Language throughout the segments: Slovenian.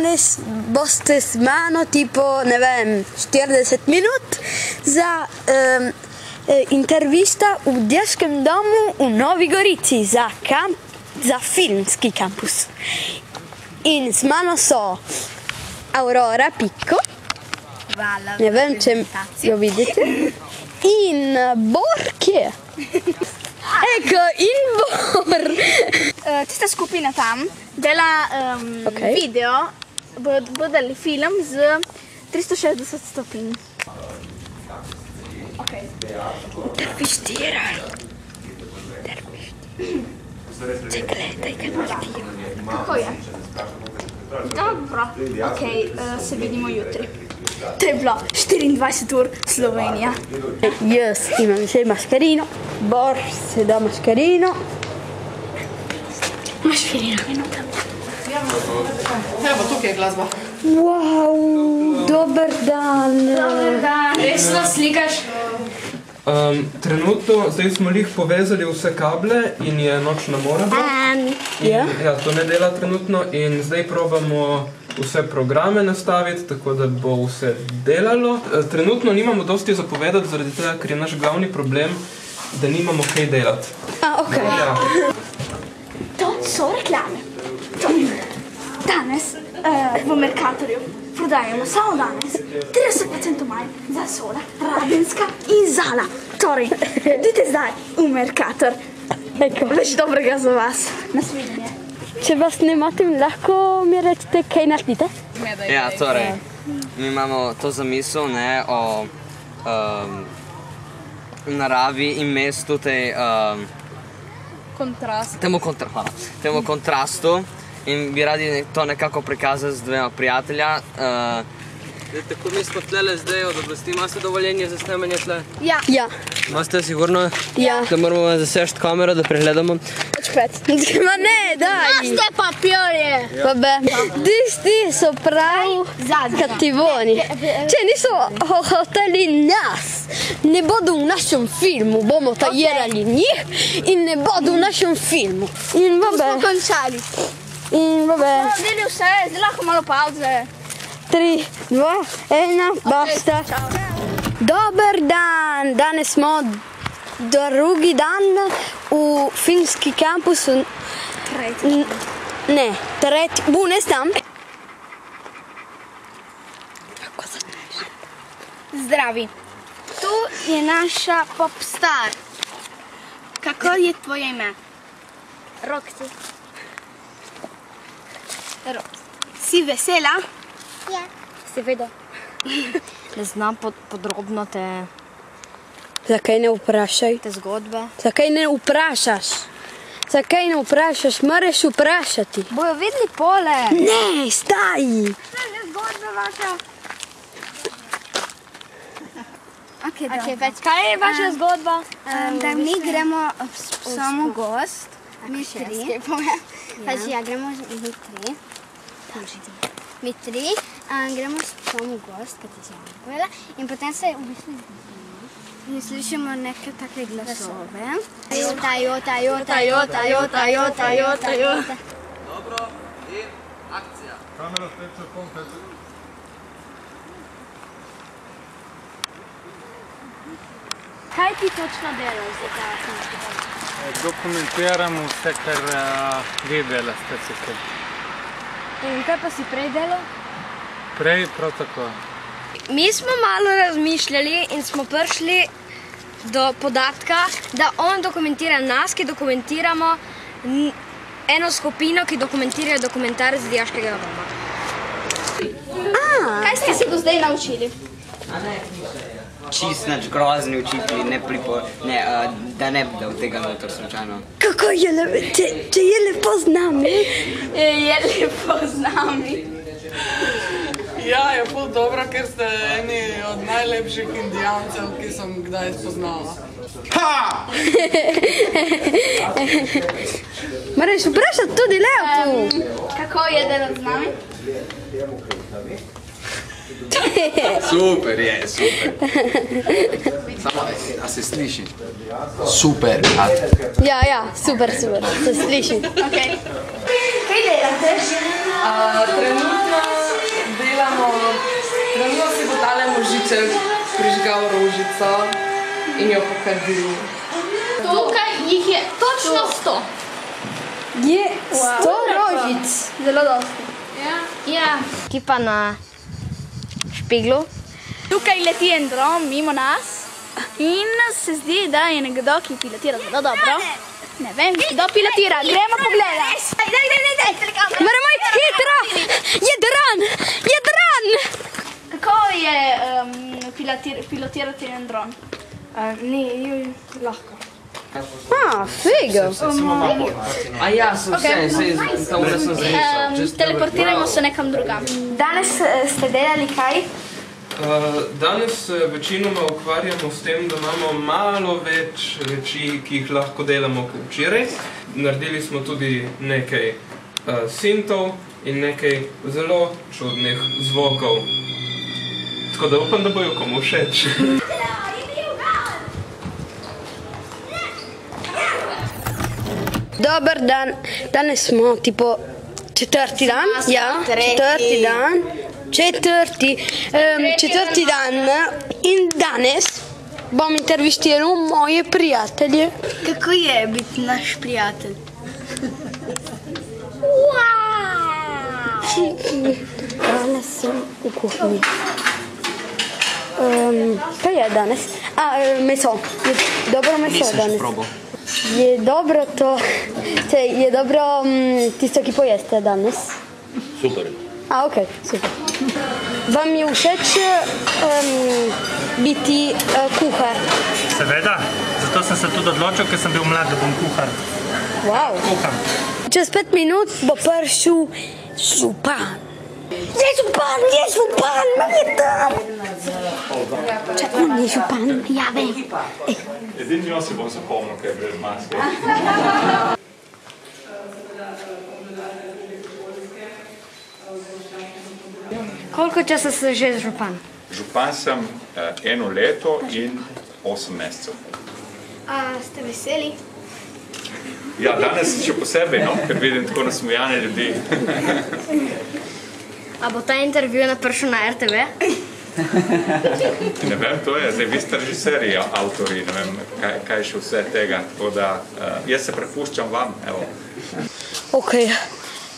danes boste z mano tipo, ne vem, 40 minut za intervista v Dijaškem domu v Novi Gorici za filmski kampus. In z mano so Aurora Picco, ne vem, če jo vidite, in Bor, kje? Eko, in Bor! Tista skupina tam dela video, bodo dali film z 360 stopinj. Intervistiraj. Če gledaj, kaj naredijo. Kako je? Dobro, okej, se vidimo jutri. To je bilo 24 ur Slovenija. Jaz imam že maškarino, Bor se da maškarino. Maškarino. Evo, tukaj je glasba. Wow, dober dan. Dober dan. Resno slikaš? Trenutno, zdaj smo jih povezali vse kable in je nočna mora. Ja, to ne dela trenutno in zdaj probamo vse programe nastaviti, tako da bo vse delalo. Trenutno nimamo dosti zapovedati, zaradi tega, ker je naš glavni problem, da nimamo kaj delati. Okej. To so reklame. Danes v Mercatorju prodajamo samo danes 30% manj za Sola, Radenska in Zala. Torej, idite zdaj v Mercator. Več dobrega za vas. Nasvidenje. Če vas ne motim, lahko mi recite, kaj naredite? Ja, torej, mi imamo to zamisel o naravi in mestu temu kontrastu in bi radi to nekako prikazali z dvema prijatelja. Tako mi smo tlele zdaj od oblasti, imate dovoljenje za snemanje tle? Ja. Imate sigurno? Ja. Da moramo zasešti kamero, da pregledamo? Ma ne, daj! Ste papirje! Vabbè, tisti so prav cattivoni. Cioè, niso hoteli nas. Ne bodo v našem filmu, bomo tajerali njih in ne bodo v našem filmu. In vabbè. Smo končali. In vabbè. Smo videli vse, zdaj lahko malo pauze. 3, 2, 1, basta. Dober dan, danes smo drugi dan v filmski kampus. Ne, tretji. Bună stam. Zdravi. Tu je naša popstar. Kako je tvoje ime? Roxy. Si vesela? Ja. Seveda. Ne znam podrobno te Zakaj ne vprašaj? zgodbe. Zakaj ne vprašaš? Zakaj ne vprašaš? Moraš vprašati. Bojo videli pole. Ne, staj! Kaj je zgodba vaša? Kaj je vaša zgodba? Da mi gremo samo gost, mi tri. Pazi, ja, gremo mi tri, gremo samo gost, kot ti si povedala, in potem se v bistvu in slišimo neke take glasove. Jota, jota, jota, jota, jota, jota, jota, jota. Dobro, in akcija. Kamera steče komplet. Kaj ti točno delaš za ta filmski kampus? Dokumentiramo vse, kar vi delate sicer. In kaj pa si prej delal? Prej prav tako. Mi smo malo razmišljali in smo prišli do podatka, da on dokumentira nas, ki dokumentiramo eno skupino, ki dokumentirajo dokumentarec z Dijaškega doma. Kaj ste se do zdaj naučili? Čist nič grozni učitelji, da ne bi dal tega noter slučajno. Kako je lepo, če je lepo z nami. Je lepo z nami. Ja, je ful dobro, ker ste eni od najlepših indijancev, ki sem kdaj spoznala. Moraš vprašati tudi Leopu. Kako je delati z nami? Super je, super. Samo, a se sliši? Super. Ja, super, se sliši. Kaj delate? Trenutno si bo tale možiček prižgal rožico in jo pokadil. Tukaj jih je točno 100. Je 100 rožic. Zelo dosti. Ja. Ekipa na špiglu. Tukaj leti en dron mimo nas in se zdi, da je nekdo, ki pilotira zelo dobro. Ne vem, kdo pilotira. Gremo pogledat. Moramo iti hitro. Je dron. Kako je pilotirati en dron? Ni lahko. Figo. A ja, sem vse, tam ne sem zapisal. Teleportirajmo se nekam drugam. Danes ste delali kaj? Danes se večinoma ukvarjamo s tem, da imamo malo več reči, ki jih lahko delamo kot včeraj. Naredili smo tudi nekaj sintov in nekaj zelo čudnih zvokov. Tako da upam, da bojo komu všeč. Dobar dan. Danes smo tipo četrti dan. Ja, četrti dan. Četrti dan in danes bom intervjuiral moje prijatelje. Kako je biti naš prijatelj? Danes sem v kuhinji. Kaj je danes? Meso. Je dobro meso danes. Je dobro to, je dobro tisto, ki pojeste danes? Super. Okej, super. Vam je všeč biti kuhar? Seveda, zato sem se tudi odločil, ker sem bil mlad, da bom kuhar. Wow. Kuham. Čez 5 minut bo prišel župan. Je župan, me je tam. Če on je župan, ja vem. Edini jaz si bom zapomnil, kaj je brez maske. Koliko časa si že župan? Župan sem 1 leto in 8 mesecev. Ste veseli? Ja, danes še posebej, no, ker vidim tako nasmejane ljudi. A bo ta intervju prišel na RTV? Ne vem, to je, zdaj vi ste režiserji, avtori, ne vem, kaj še vse tega, tako da jaz se prepuščam vam, evo. Ok,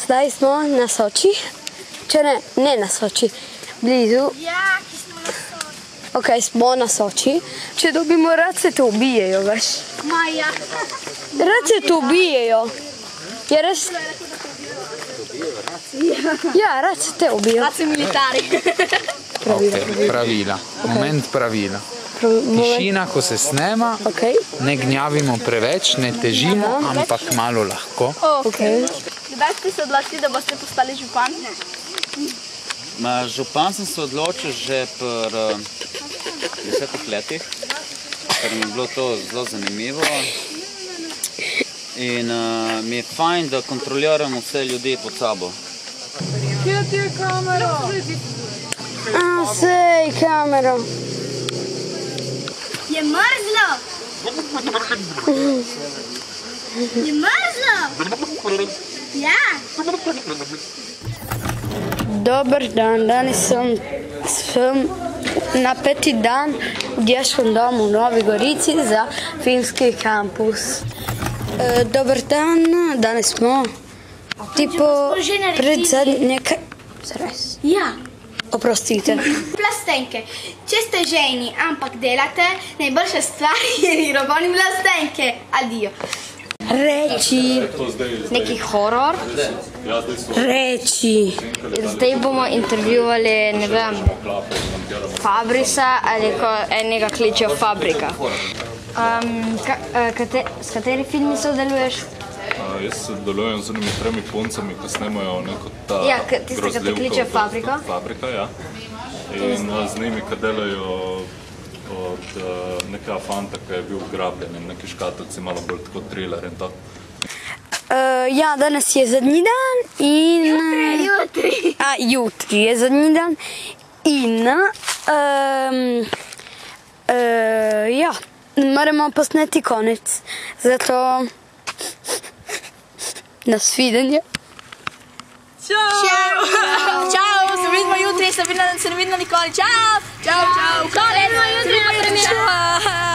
zdaj smo na Soči, če ne na Soči, blizu. Ja, ki smo na Soči. Ok, smo na Soči, če dobimo rad se te ubijejo, veš. Maja. Rad se te ubijejo. Je res... Ja, rad se te ubijo. Rad se militari. Pravila. Moment pravila. Tišina, ko se snema, ne gnjavimo preveč, ne težimo, ampak malo lahko. Kdaj ste se odločili, da boste postali župan? Župan sem se odločil že pri 10 letih, ker mi je bilo to zelo zanimivo. In mi je fajn, da kontroliram vse ljudi pod sabo. Kje ti je kamera? Sej, kamera. Je mrzlo? Je mrzlo? Ja. Dobar dan, danes sem na 5. dan v dječjem domu u Novi Gorici za filmski kampus. Dobar dan, danes smo tipo pred zadnje... Zaraz? Ja. Oprostite. Plastenke. Če ste ženi, ampak delate, najboljša stvar je roboni plastenke. Adio. Reči. Neki horor. Reči. Zdaj bomo intervjuvali, ne vem, Fabrisa ali enega kličejo Fabrika. S kateri filmi sodeluješ? Jaz sodelujem z unimi 3 puncami, ki snemajo neko ta grozljivko Fabrika, ja. In z njimi, ki delajo od nekega fanta, ki je bil ugrabljen in neki škatavci, malo bolj tako thriller in to. Ja, danes je zadnji dan in... Jutri. Jutri je zadnji dan in... Ja, moramo posneti konec, zato... Nasvidenje. Čau, se vidimo jutri, se ne vidimo nikoli. Čau, čau, čau. Se vidimo jutri na premijeru.